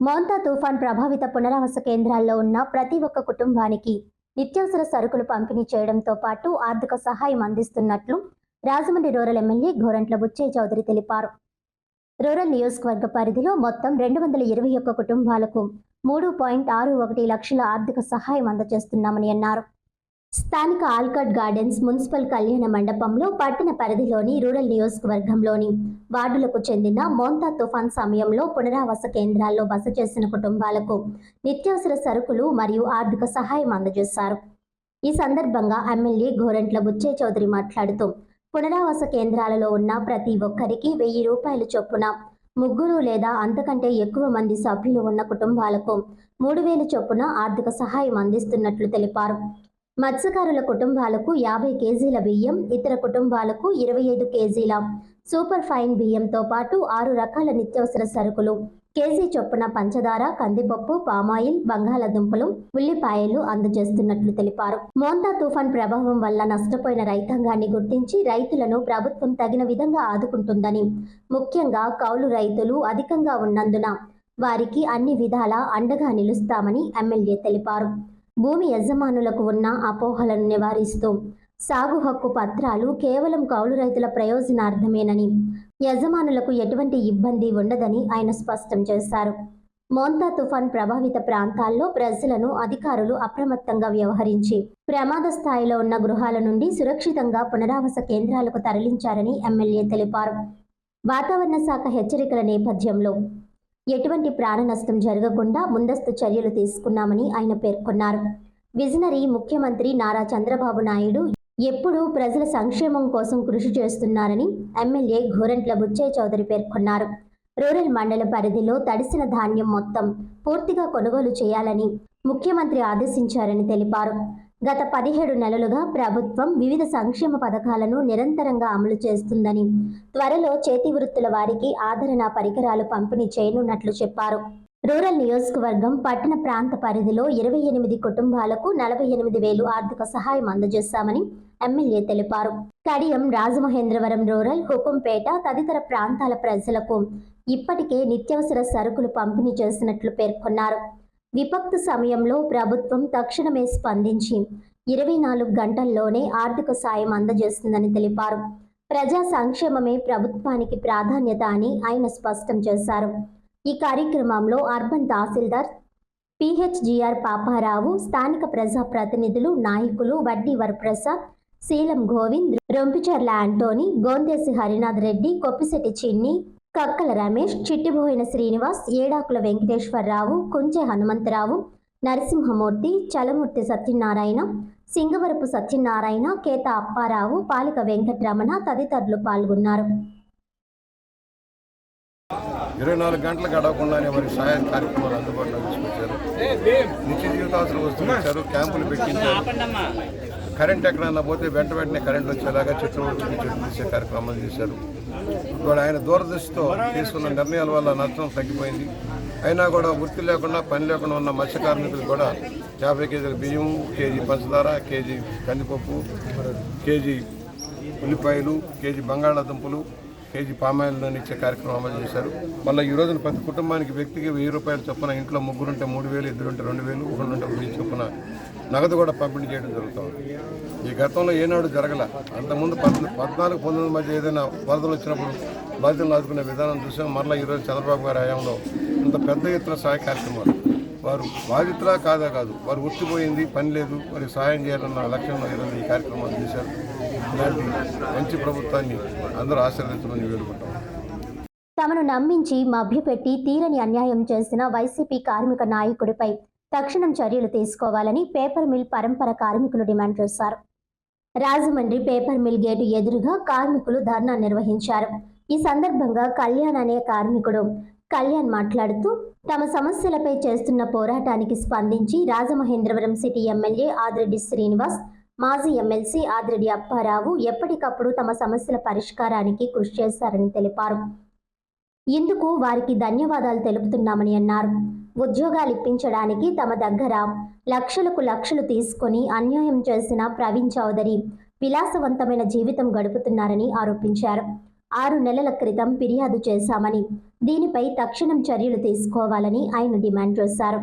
మోంతా తుఫాన్ ప్రభావిత పునరావాస కేంద్రాల్లో ఉన్న ప్రతి ఒక్క కుటుంబానికి నిత్యావసర సరుకులు పంపిణీ చేయడంతో పాటు ఆర్థిక సహాయం అందిస్తున్నట్లు రాజమండ్రి రూరల్ ఎమ్మెల్యే గోరంట్ల బుచ్చయ్య చౌదరి తెలిపారు. రూరల్ నియోజకవర్గ పరిధిలో మొత్తం 221 కుటుంబాలకు 3.61 లక్షల ఆర్థిక సహాయం అందజేస్తున్నామని అన్నారు. స్థానిక ఆల్కట్ గార్డెన్స్ మున్సిపల్ కళ్యాణ మండపంలో పట్టణ పరిధిలోని రూరల్ నియోజకవర్గంలోని వార్డులకు చెందిన మోంతా తుఫాన్ సమయంలో పునరావాస కేంద్రాల్లో బస చేసిన కుటుంబాలకు నిత్యావసర సరుకులు మరియు ఆర్థిక సహాయం అందజేశారు. ఈ సందర్భంగా ఎమ్మెల్యే గోరంట్ల బుచ్చయ్య చౌదరి మాట్లాడుతూ పునరావాస కేంద్రాలలో ఉన్న ప్రతి ఒక్కరికి 1000 రూపాయల చొప్పున 3 లేదా అంతకంటే ఎక్కువ మంది సభ్యులు ఉన్న కుటుంబాలకు 3000 చొప్పున ఆర్థిక సహాయం అందిస్తున్నట్లు తెలిపారు. మత్స్యకారుల కుటుంబాలకు 50 కేజీల బియ్యం, ఇతర కుటుంబాలకు 25 కేజీల సూపర్ ఫైన్ బియ్యంతో పాటు 6 రకాల నిత్యావసర సరుకులు కేజీ చొప్పున పంచదార, కందిపప్పు, పామాయిల్, బంగాళాదుంపలు, ఉల్లిపాయలు అందజేస్తున్నట్లు తెలిపారు. మోంతా తుఫాన్ ప్రభావం వల్ల నష్టపోయిన రైతాంగాన్ని గుర్తించి రైతులను ప్రభుత్వం తగిన విధంగా ఆదుకుంటుందని, ముఖ్యంగా కౌలు రైతులు అధికంగా ఉన్నందున వారికి అన్ని విధాలా అండగా నిలుస్తామని ఎమ్మెల్యే తెలిపారు. భూమి యజమానులకు ఉన్న అపోహలను నివారిస్తూ సాగు హక్కు పత్రాలు కేవలం కౌలు రైతుల ప్రయోజనార్థమేనని, యజమానులకు ఎటువంటి ఇబ్బంది ఉండదని ఆయన స్పష్టం చేశారు. మోంతా తుఫాన్ ప్రభావిత ప్రాంతాల్లో ప్రజలను అధికారులు అప్రమత్తంగా వ్యవహరించి ప్రమాద స్థాయిలో ఉన్న గృహాల నుండి సురక్షితంగా పునరావాస కేంద్రాలకు తరలించారని ఎమ్మెల్యే తెలిపారు. వాతావరణ శాఖ హెచ్చరికల నేపథ్యంలో ఎటువంటి ప్రాణ నష్టం జరగకుండా ముందస్తు చర్యలు తీసుకున్నామని ఆయన పేర్కొన్నారు. విజనరీ ముఖ్యమంత్రి నారా చంద్రబాబు నాయుడు ఎప్పుడూ ప్రజల సంక్షేమం కోసం కృషి చేస్తున్నారని ఎమ్మెల్యే గోరంట్ల బుచ్చయ్య చౌదరి పేర్కొన్నారు. రూరల్ మండల పరిధిలో తడిసిన ధాన్యం మొత్తం పూర్తిగా కొనుగోలు చేయాలని ముఖ్యమంత్రి ఆదేశించారని తెలిపారు. గత 17 నెలలుగా ప్రభుత్వం వివిధ సంక్షేమ పథకాలను నిరంతరంగా అమలు చేస్తుందని, త్వరలో చేతి వృత్తుల వారికి ఆదరణ పరికరాలు పంపిణీ చేయనున్నట్లు చెప్పారు. రూరల్ నియోజకవర్గం పట్టణ ప్రాంత పరిధిలో 28 కుటుంబాలకు 48,000 ఆర్థిక సహాయం అందజేశామని ఎమ్మెల్యే తెలిపారు. కడియం, రాజమహేంద్రవరం రూరల్, హుకుంపేట తదితర ప్రాంతాల ప్రజలకు ఇప్పటికే నిత్యావసర సరుకులు పంపిణీ చేసినట్లు పేర్కొన్నారు. విపత్తు సమయంలో ప్రభుత్వం తక్షణమే స్పందించి 24 గంటల్లోనే ఆర్థిక సాయం అందజేస్తుందని తెలిపారు. ప్రజా సంక్షేమమే ప్రభుత్వానికి ప్రాధాన్యత అని ఆయన స్పష్టం చేశారు. ఈ కార్యక్రమంలో అర్బన్ తహసీల్దార్ PHGR పాపారావు, స్థానిక ప్రజా ప్రతినిధులు, నాయకులు వడ్డీ వరప్రసాద్, శీలం గోవింద్, రొంపిచర్ల ఆంటోనీ, గోందేసి హరినాథ్ రెడ్డి, కొప్పిశెట్టి చిన్ని, కక్కల రమేష్, చిట్టిబోయిన శ్రీనివాస్, ఏడాకుల వెంకటేశ్వరరావు, కుంచె హనుమంతరావు, నరసింహమూర్తి, చలమూర్తి సత్యనారాయణ, సింగవరపు సత్యనారాయణ, కేత అప్పారావు, పాలిక వెంకటరమణ తదితరులు పాల్గొన్నారు. 24 గంటలు గడవకుండానే వారి సహాయ కార్యక్రమాలు అందుబాటులో తీసుకొచ్చారు. నిత్య జీవితావసర వస్తువులు ఇచ్చారు, క్యాంపులు పెట్టించారు. కరెంట్ ఎక్కడన్నా పోతే వెంటనే కరెంట్ వచ్చేలాగా చెట్లు తీసే కార్యక్రమాలు చేశారు. ఇప్పుడు ఆయన దూరదృష్టితో తీసుకున్న నిర్ణయాల వల్ల నష్టం తగ్గిపోయింది. అయినా కూడా వృత్తి లేకుండా, పని లేకుండా ఉన్న మత్స్య కార్మికులు కూడా 50 కేజీల బియ్యం, కేజీ పంచదార, కేజీ కందిపప్పు, కేజీ ఉల్లిపాయలు, కేజీ బంగాళాదుంపలు, కేజీ పామాయిల్ను ఇచ్చే కార్యక్రమం అమలు చేశారు. మళ్ళీ ఈ రోజున ప్రతి కుటుంబానికి వ్యక్తికి 1000 రూపాయలు చొప్పున, ఇంట్లో ముగ్గురుంటే 3,000, ఇద్దరుంటే 2,000, ఒకరుంటే 1,000 చొప్పున నగదు కూడా పంపిణీ చేయడం జరుగుతుంది. ఈ గతంలో ఏనాడు జరగల. అంతకుముందు 14-19 మధ్య ఏదైనా వరదలు వచ్చినప్పుడు బాధ్యతలు ఆదుకునే విధానం చూసాం. మరలా ఈరోజు చంద్రబాబు గారి హయాంలో ఇంత పెద్ద ఎత్తున సహాయ కార్యక్రమాలు, వారు బాధితులా కాదు, వారు ఉత్తిపోయింది, పని లేదు, వారికి సహాయం చేయాలన్న లక్ష్యంలో ఈరోజు ఈ కార్యక్రమాలు చేశారు. ఇలాంటి మంచి ప్రభుత్వాన్ని అందరూ ఆశీర్వదించమని వేడుకుంటాం. తమను నమ్మించి మభ్యపెట్టి తీరని అన్యాయం చేసిన వైసీపీ కార్మిక నాయకుడిపై తక్షణం చర్యలు తీసుకోవాలని పేపర్ మిల్ పరంపర కార్మికులు డిమాండ్ చేశారు. రాజమండ్రి పేపర్ మిల్ గేటు ఎదురుగా కార్మికులు ధర్నా నిర్వహించారు. ఈ సందర్భంగా కళ్యాణ్ అనే కార్మికుడు మాట్లాడుతూ తమ సమస్యలపై చేస్తున్న పోరాటానికి స్పందించి రాజమహేంద్రవరం సిటీ ఎమ్మెల్యే ఆదిరెడ్డి శ్రీనివాస్, మాజీ ఎమ్మెల్సీ ఆదిరెడ్డి అప్పారావు ఎప్పటికప్పుడు తమ సమస్యల పరిష్కారానికి కృషి చేశారని తెలిపారు. ఇందుకు వారికి ధన్యవాదాలు తెలుపుతున్నామని అన్నారు. ఉద్యోగాలు ఇప్పించడానికి తమ దగ్గర లక్షలు తీసుకొని అన్యాయం చేసిన ప్రవీణ్ చౌదరి విలాసవంతమైన జీవితం గడుపుతున్నారని ఆరోపించారు. 6 నెలల క్రితం ఫిర్యాదు చేశామని, దీనిపై తక్షణం చర్యలు తీసుకోవాలని ఆయన డిమాండ్ చేశారు.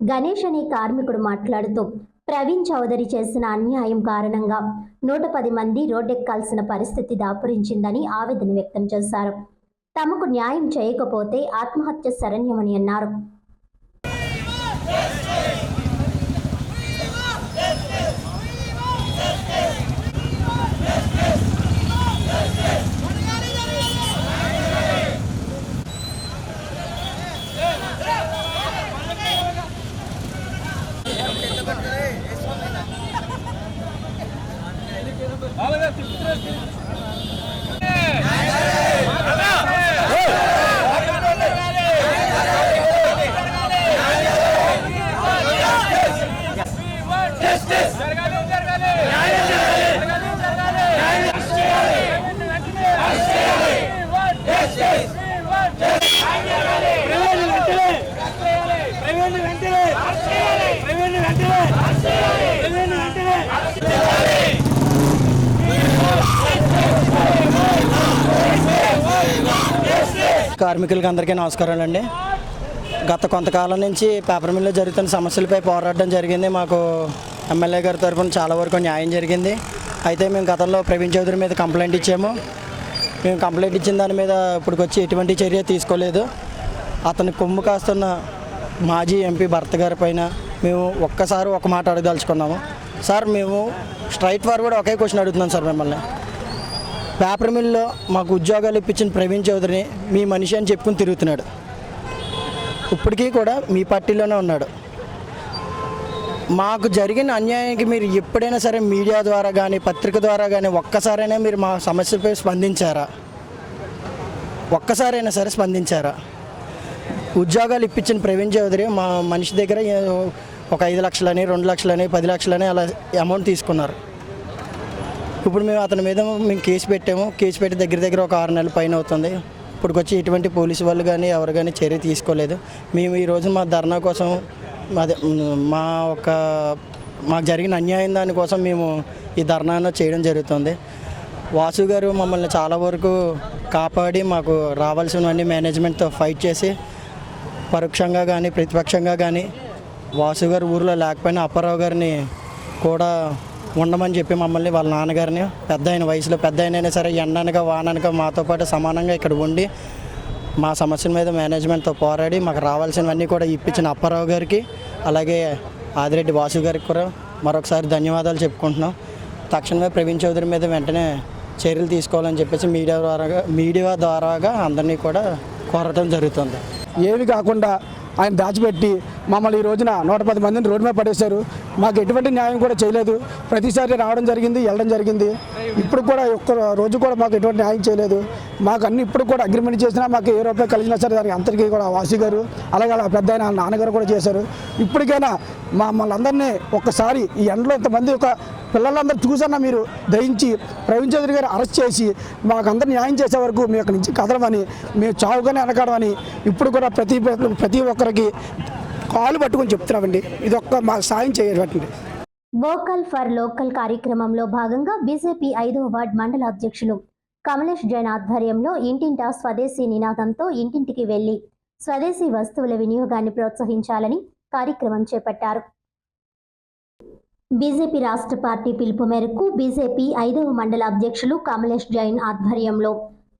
గణేష్ అనే కార్మికుడు మాట్లాడుతూ ప్రవీణ్ చౌదరి చేసిన అన్యాయం కారణంగా 110 మంది రోడ్డెక్కాల్సిన పరిస్థితి దాపురించిందని ఆవేదన వ్యక్తం చేశారు. తమకు న్యాయం చేయకపోతే ఆత్మహత్య శరణ్యమని అన్నారు. కార్మికులకి అందరికీ నమస్కారాలండి. గత కొంతకాలం నుంచి పేపర్ మిల్లో జరుగుతున్న సమస్యలపై పోరాడడం జరిగింది. మాకు ఎమ్మెల్యే గారి తరఫున చాలా వరకు న్యాయం జరిగింది. అయితే మేము గతంలో ప్రవీణ్ చౌదరి మీద కంప్లైంట్ ఇచ్చాము. మేము కంప్లైంట్ ఇచ్చిన దాని మీద ఇప్పటికొచ్చి ఎటువంటి చర్య తీసుకోలేదు. అతను కొమ్ము కాస్తున్న మాజీ ఎంపీ భర్త గారి పైన మేము ఒక్కసారి ఒక మాట అడగదలుచుకున్నాము. సార్, మేము స్ట్రైట్ ఫార్వర్డ్ ఒకే క్వశ్చన్ అడుగుతున్నాం సార్ మిమ్మల్ని. పేపర్ మిల్లో మాకు ఉద్యోగాలు ఇప్పించిన ప్రవీణ్ చౌదరిని మీ మనిషి అని చెప్పుకుని తిరుగుతున్నాడు. ఇప్పటికీ కూడా మీ పార్టీలోనే ఉన్నాడు. మాకు జరిగిన అన్యాయానికి మీరు ఎప్పుడైనా సరే మీడియా ద్వారా కానీ పత్రిక ద్వారా కానీ ఒక్కసారైనా మీరు మా సమస్యపై స్పందించారా? ఒక్కసారైనా సరే స్పందించారా? ఉద్యోగాలు ఇప్పించిన ప్రవీణ్ చౌదరి మా మనిషి దగ్గర ఒక 5 లక్షలని 2 లక్షలని 10 లక్షలని అలా అమౌంట్ తీసుకున్నారు. ఇప్పుడు మేము అతని మీద కేసు పెట్టాము. కేసు పెట్టి దగ్గర ఒక 6 నెలల పైన అవుతుంది. ఇప్పటికొచ్చి ఎటువంటి పోలీసు వాళ్ళు కానీ ఎవరు కానీ చర్య తీసుకోలేదు. మేము ఈరోజు మా ధర్నా కోసం అదే మాకు జరిగిన అన్యాయం దానికోసం మేము ఈ ధర్నాను చేయడం జరుగుతుంది. వాసు గారు మమ్మల్ని చాలా వరకు కాపాడి మాకు రావాల్సినవన్నీ మేనేజ్మెంట్తో ఫైట్ చేసి పరోక్షంగా కానీ ప్రతిపక్షంగా కానీ వాసు గారు ఊరిలో లేకపోయినా అప్పారావు గారిని కూడా ఉండమని చెప్పి మమ్మల్ని వాళ్ళ నాన్నగారిని వయసులో పెద్ద అయినా సరే ఎండనక వాననక మాతో పాటు సమానంగా ఇక్కడ ఉండి మా సమస్యల మీద మేనేజ్మెంట్తో పోరాడి మాకు రావాల్సినవన్నీ కూడా ఇప్పించిన అప్పారావు గారికి అలాగే ఆదిరెడ్డి వాసు గారికి కూడా మరొకసారి ధన్యవాదాలు చెప్పుకుంటున్నాం. తక్షణమే ప్రవీణ్ చౌదరి మీద వెంటనే చర్యలు తీసుకోవాలని చెప్పేసి మీడియా ద్వారాగా అందరినీ కూడా కోరటం జరుగుతుంది. ఏమి కాకుండా ఆయన దాచిపెట్టి మమ్మల్ని ఈ రోజున 110 మందిని రోడ్డు మీద పడేశారు. మాకు ఎటువంటి న్యాయం కూడా చేయలేదు. ప్రతిసారి రావడం జరిగింది, వెళ్ళడం జరిగింది. ఇప్పుడు కూడా ఒక్క రోజు కూడా మాకు ఎటువంటి న్యాయం చేయలేదు. మాకు అన్ని ఇప్పుడు కూడా అగ్రిమెంట్ చేసినా మాకు ఏ రూపాయి కలిగినా సరే దానికి అందరికీ కూడా వాసి గారు అలాగే అలా పెద్ద ఆయన నాన్నగారు కూడా చేశారు. ఇప్పటికైనా మమ్మల్ని అందరినీ ఒక్కసారి ఈ ఎండలో ఇంతమంది ఒక పిల్లలందరూ చూసన్నా మీరు దయించి ప్రవీణ్ చౌదరి గారు అరెస్ట్ చేసి మాకు అందరు న్యాయం చేసే వరకు మేము అక్కడి నుంచి కదలమని, మేము చావుగానే అనకాడమని ఇప్పుడు కూడా ప్రతి ఒక్కరికి కాలు పట్టుకొని చెప్తున్నామండి. ఇది ఒక్క మా సాయం చేయబట్టండి. వోకల్ ఫర్ లోకల్ కార్యక్రమంలో భాగంగా బీజేపీ 5వ వార్డ్ మండల అధ్యక్షులు కమలేష్ జైన్ ఆధ్వర్యంలో ఇంటింటా స్వదేశీ నినాదంతో ఇంటింటికి వెళ్లి స్వదేశీ వస్తువుల వినియోగాన్ని ప్రోత్సహించాలని కార్యక్రమం చేపట్టారు. బీజేపీ రాష్ట్ర పార్టీ పిలుపు మేరకు బీజేపీ 5వ మండల అధ్యక్షులు కమలేష్ జైన్ ఆధ్వర్యంలో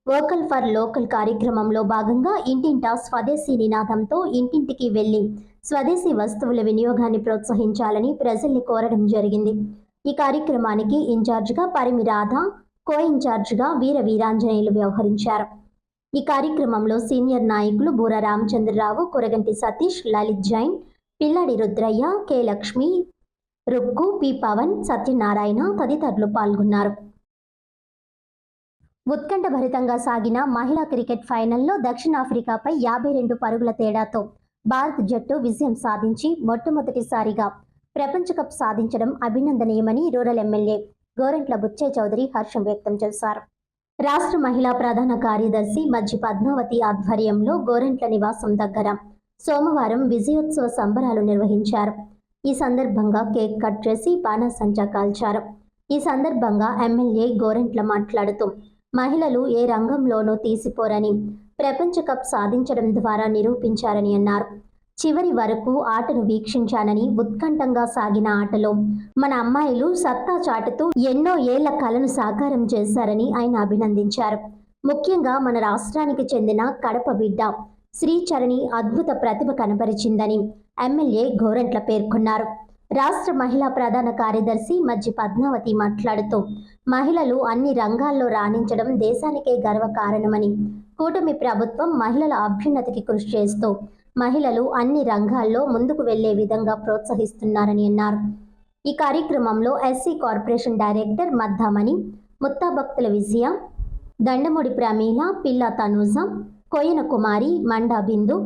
వోకల్ ఫర్ లోకల్ కార్యక్రమంలో భాగంగా ఇంటింటా స్వదేశీ నినాదంతో ఇంటింటికి వెళ్లి స్వదేశీ వస్తువుల వినియోగాన్ని ప్రోత్సహించాలని ప్రజల్ని కోరడం జరిగింది. ఈ కార్యక్రమానికి ఇన్ఛార్జిగా పరిమి రాధ, కో ఇన్ఛార్జిగా వీరాంజనేయులు వ్యవహరించారు. ఈ కార్యక్రమంలో సీనియర్ నాయకులు బూర రామచంద్రరావు, కురగంటి సతీష్, లలిత్ జైన్, పిల్లాడి రుద్రయ్య, కె లక్ష్మి, రుక్కు, పి పవన్, సత్యనారాయణ తదితరులు పాల్గొన్నారు. ఉత్కంఠభరితంగా సాగిన మహిళా క్రికెట్ ఫైనల్లో దక్షిణాఫ్రికాపై 52 పరుగుల తేడాతో భారత్ జట్టు విజయం సాధించి మొట్టమొదటిసారిగా ప్రపంచ కప్ సాధించడం అభినందనీయమని రూరల్ ఎమ్మెల్యే గోరంట్ల బుచ్చయ్య చౌదరి హర్షం వ్యక్తం చేశారు. రాష్ట్ర మహిళా ప్రధాన కార్యదర్శి మజ్జి పద్మావతి ఆధ్వర్యంలో గోరంట్ల నివాసం దగ్గర సోమవారం విజయోత్సవ సంబరాలు నిర్వహించారు. ఈ సందర్భంగా కేక్ కట్ చేసి బాణాసంచా కాల్చారు. ఈ సందర్భంగా ఎమ్మెల్యే గోరంట్ల మాట్లాడుతూ మహిళలు ఏ రంగంలోనూ తీసిపోరని, ప్రపంచ కప్ సాధించడం ద్వారా నిరూపించారని అన్నారు. చివరి వరకు ఆటను వీక్షించానని, ఉత్కంఠంగా సాగిన ఆటలో మన అమ్మాయిలు సత్తా చాటుతూ ఎన్నో ఏళ్ల కలను సాకారం చేశారని ఆయన అభినందించారు. ముఖ్యంగా మన రాష్ట్రానికి చెందిన కడప బిడ్డ శ్రీచరణి అద్భుత ప్రతిభ కనబరిచిందని ఎమ్మెల్యే గోరంట్ల పేర్కొన్నారు. రాష్ట్ర మహిళా ప్రధాన కార్యదర్శి మజ్జి పద్మావతి మాట్లాడుతూ మహిళలు అన్ని రంగాల్లో రాణించడం దేశానికే గర్వకారణమని, కూటమి ప్రభుత్వం మహిళల అభ్యున్నతికి కృషి చేస్తూ మహిళలు అన్ని రంగాల్లో ముందుకు వెళ్లే విధంగా ప్రోత్సహిస్తున్నారని అన్నారు. ఈ కార్యక్రమంలో ఎస్సీ కార్పొరేషన్ డైరెక్టర్ మద్దామణి, ముత్తాభక్తుల విజయ, దండముడి ప్రమీల, పిల్ల తనూజ, కోయన కుమారి, మండా బిందు,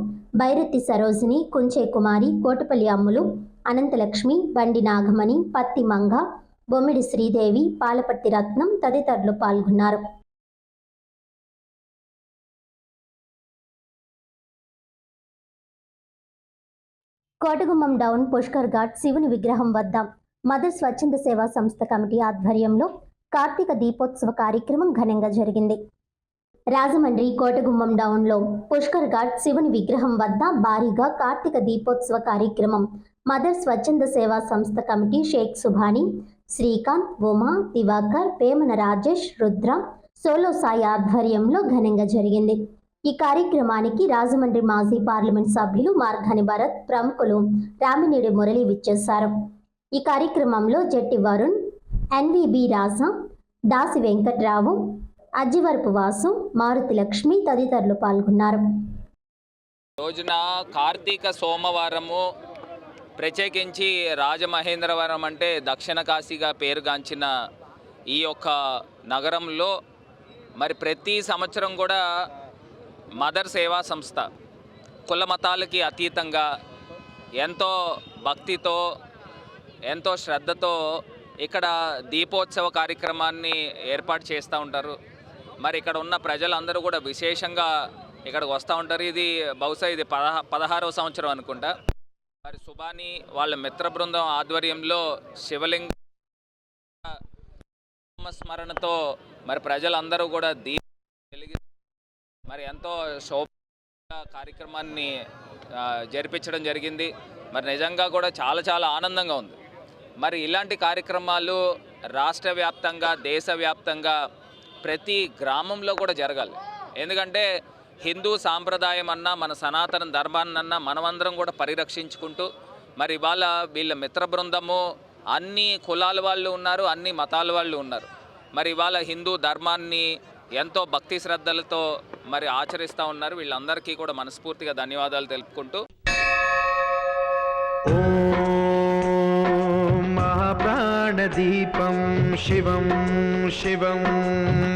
బైరెత్తి సరోజిని, కుంచే కుమారి, కోటపల్లి అమ్ములు, అనంతలక్ష్మి, బండి నాగమణి, పత్తి మంగ, బొమ్మిడి శ్రీదేవి, పాలపర్తి రత్నం తదితరులు పాల్గొన్నారు. కోటగుమ్మం డౌన్ పుష్కర్ ఘాట్ శివుని విగ్రహం వద్ద మదర్ స్వచ్ఛంద సేవా సంస్థ కమిటీ ఆధ్వర్యంలో కార్తీక దీపోత్సవ కార్యక్రమం ఘనంగా జరిగింది. రాజమండ్రి కోటగుమ్మం డౌన్లో పుష్కర్ ఘాట్ శివుని విగ్రహం వద్ద భారీగా కార్తీక దీపోత్సవ కార్యక్రమం మదర్ స్వచ్ఛంద సేవా సంస్థ కమిటీ షేక్ సుభాని, శ్రీకాంత్, ఉమా, దివాకర్, వేమన రాజేష్, రుద్ర, సోలో సాయి ఆధ్వర్యంలో ఘనంగా జరిగింది. ఈ కార్యక్రమానికి రాజమండ్రి మాజీ పార్లమెంట్ సభ్యులు మార్గాని భరత్, ప్రముఖులు రామినేడి మురళి విచ్చేశారు. ఈ కార్యక్రమంలో జట్టి వరుణ్, ఎన్విబి రాజా, దాసి వెంకట్రావు, అజ్జివరపు వాసు, మారుతి లక్ష్మి తదితరులు పాల్గొన్నారు. రోజున కార్తీక సోమవారము, ప్రత్యేకించి రాజమహేంద్రవరం అంటే దక్షిణ కాశీగా పేరుగాంచిన ఈ యొక్క నగరంలో మరి ప్రతి సంవత్సరం కూడా మదర్ సేవా సంస్థ కుల మతాలకి అతీతంగా ఎంతో భక్తితో ఎంతో శ్రద్ధతో ఇక్కడ దీపోత్సవ కార్యక్రమాన్ని ఏర్పాటు చేస్తూ ఉంటారు. మరి ఇక్కడ ఉన్న ప్రజలందరూ కూడా విశేషంగా ఇక్కడికి వస్తూ ఉంటారు. ఇది బహుశా ఇది 16వ సంవత్సరం అనుకుంటా. మరి సుబాని వాళ్ళ మిత్ర బృందం ఆధ్వర్యంలో శివలింగ స్మరణతో మరి ప్రజలందరూ కూడా వెలిగి మరి ఎంతో శోభ కార్యక్రమాన్ని జరిపించడం జరిగింది. మరి నిజంగా కూడా చాలా ఆనందంగా ఉంది. మరి ఇలాంటి కార్యక్రమాలు రాష్ట్ర వ్యాప్తంగా, దేశవ్యాప్తంగా ప్రతి గ్రామంలో కూడా జరగాలి. ఎందుకంటే హిందూ సాంప్రదాయం అన్నా, మన సనాతన ధర్మాన్నన్నా మనమందరం కూడా పరిరక్షించుకుంటూ మరి ఇవాళ వీళ్ళ మిత్ర బృందము అన్ని కులాల వాళ్ళు ఉన్నారు, అన్ని మతాల వాళ్ళు ఉన్నారు. మరి ఇవాళ హిందూ ధర్మాన్ని ఎంతో భక్తి శ్రద్ధలతో మరి ఆచరిస్తూ ఉన్నారు. వీళ్ళందరికీ కూడా మనస్ఫూర్తిగా ధన్యవాదాలు తెలుపుకుంటూ మహాప్రాణదీపం శివం శివం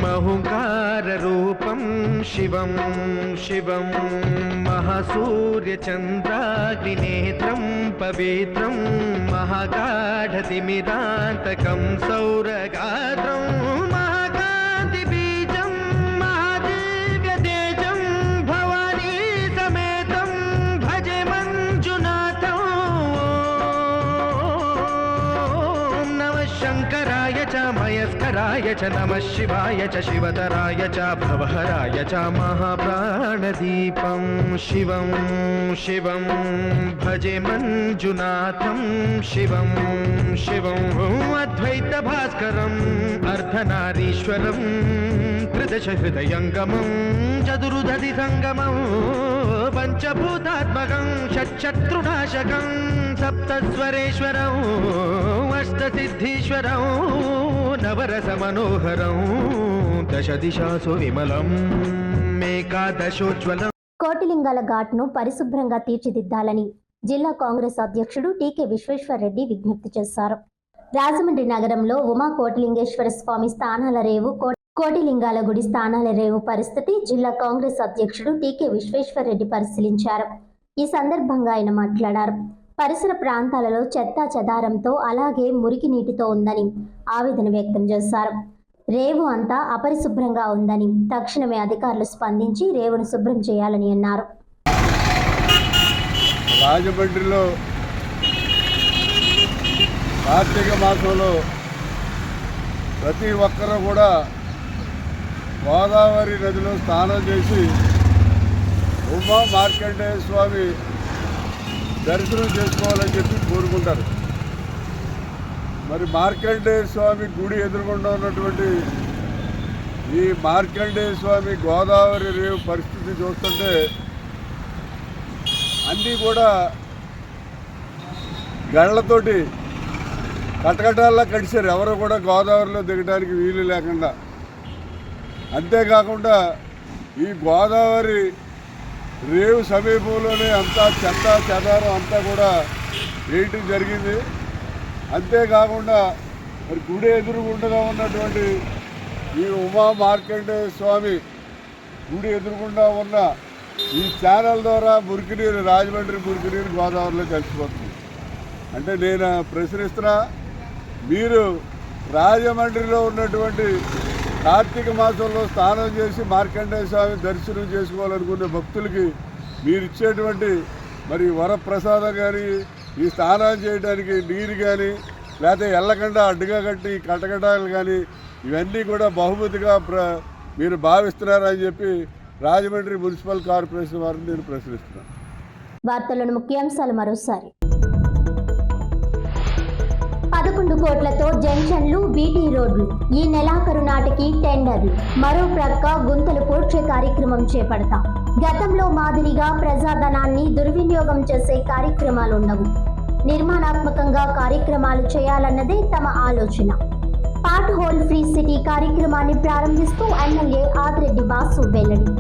మహుంకారరూపం శివం శివం మహాసూర్యచంద్రాగ్నినేత్రం పవిత్రం మహాగాఢతిమిరాంతకం సౌరగాత్రం మహాకాంతిబీజం మహాదివ్యతేజం భవానీ సమేతం భజే మంజునాథం. శంకరాయ చ మయస్కరాయ చ నమః శివాయ చ శివతరాయ చ భవహరాయ చ మహాప్రాణదీపం శివం శివం భజే మంజునాథం శివం శివం అద్వైత భాస్కరం అర్ధనారీశ్వరం త్రిదశ హృదయంగమం చతురుదధి సంగమం పంచభూతాత్మకం షట్శత్రునాశకం సప్తస్వరేశ్వరం అష్టసిద్ధీశ్వరం నవరస మనోహరం దశ దిశాసు విమలం ఏకాదశోజ్వలం. కోటిలింగాల ఘాట్ను పరిశుభ్రంగా తీర్చిదిద్దాలని జిల్లా కాంగ్రెస్ అధ్యక్షుడు టీకే విశ్వేశ్వరరెడ్డి విజ్ఞప్తి చేశారు. రాజమండ్రి నగరంలో ఉమా కోటిలింగేశ్వర స్వామి స్థానాల రేవు, కోటిలింగాల గుడి స్థానాల రేవు పరిస్థితి జిల్లా కాంగ్రెస్ అధ్యక్షుడు టీకే విశ్వేశ్వరరెడ్డి పరిశీలించారు. ఈ సందర్భంగా ఆయన మాట్లాడారు. పరిసర ప్రాంతాలలో చెత్తా చెదారంతో అలాగే మురికి నీటితో ఉందని ఆవేదన వ్యక్తం చేశారు. రేవు అంతా అపరిశుభ్రంగా ఉందని తక్షణమే అధికారులు స్పందించి రేవును శుభ్రం చేయాలని అన్నారు. రాజమండ్రిలో కార్తీక మాసంలో ప్రతి ఒక్కరూ కూడా గోదావరి నదిలో స్నానం చేసి ఉమా మార్కండేయ స్వామి దర్శనం చేసుకోవాలని చెప్పి కోరుకుంటారు. మరి మార్కండేయ స్వామి గుడి ఎదురుగుండా ఉన్నటువంటి ఈ మార్కండేయ స్వామి గోదావరి రేవు పరిస్థితి చూస్తుంటే అన్నీ కూడా గళ్ళతోటి కటకటాల్లో కడిచారు. ఎవరు కూడా గోదావరిలో దిగడానికి వీలు లేకుండా. అంతేకాకుండా ఈ గోదావరి రేవు సమీపంలోనే అంతా చెత్త చెదారం అంతా కూడా వేయటం జరిగింది. అంతేకాకుండా మరి గుడి ఎదురుగుండగా ఉన్నటువంటి ఈ ఉమా మార్కండేయ స్వామి గుడి ఎదురుగుండా ఉన్న ఈ ఛానల్ ద్వారా మురికినీరు, రాజమండ్రి మురికినీరు గోదావరిలో కలిసిపోతుంది. అంటే నేను ప్రశ్నిస్తున్నా, మీరు రాజమండ్రిలో ఉన్నటువంటి కార్తీక మాసంలో స్నానం చేసి మార్కండేయ స్వామి దర్శనం చేసుకోవాలనుకునే భక్తులకి మీరు ఇచ్చేటువంటి మరి వరప్రసాదం కానీ, ఈ స్నానం చేయడానికి నీరు కానీ, లేకపోతే ఎల్లకుండా అడ్డుగా కట్టి కటకటాలు కానీ ఇవన్నీ కూడా బహుమతిగా మీరు భావిస్తున్నారని చెప్పి రాజమండ్రి మున్సిపల్ కార్పొరేషన్ వారిని నేను ప్రశ్నిస్తున్నాను. వార్తలను ముఖ్యాంశాలు మరోసారి. 11 కోట్లతో జంక్షన్లు, బీటీ రోడ్లు, ఈ నెలాఖరు నాటికి టెండర్లు. మరో ప్రక్క గుంతలు పూడ్చే కార్యక్రమం చేపడతాం. గతంలో మాదిరిగా ప్రజాధనాన్ని దుర్వినియోగం చేసే కార్యక్రమాలుండవు. నిర్మాణాత్మకంగా కార్యక్రమాలు చేయాలన్నదే తమ ఆలోచన. పాట్ హోల్ ఫ్రీ సిటీ కార్యక్రమాన్ని ప్రారంభిస్తూ ఎమ్మెల్యే ఆదిరెడ్డి వాసు వెల్లడి.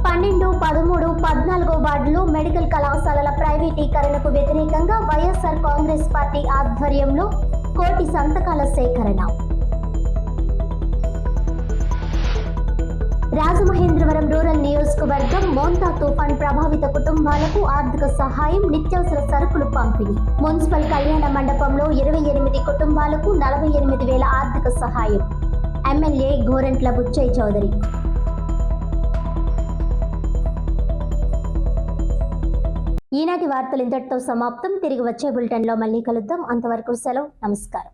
పన్నెండు, 13, 14 వార్డులో మెడికల్ కళాశాలల ప్రైవేటీకరణకు వ్యతిరేకంగా వైఎస్ఆర్ కాంగ్రెస్ పార్టీ ఆధ్వర్యంలో 1 కోటి సంతకాల సేకరణ. రాజమహేంద్రవరం రూరల్ నియోజకవర్గం మోంతా తుఫాన్ ప్రభావిత కుటుంబాలకు ఆర్థిక సహాయం, నిత్యావసర సరుకులు పంపిణీ. మున్సిపల్ కళ్యాణ మండపంలో 28 కుటుంబాలకు 48,000 ఆర్థిక సహాయం. ఎమ్మెల్యే గోరంట్ల బుచ్చయ్య చౌదరి. ఈనాటి వార్తలు ఇంతటితో సమాప్తం. తిరిగి వచ్చే బులెటిన్లో మళ్ళీ కలుద్దాం. అంతవరకు సెలవు. నమస్కారం.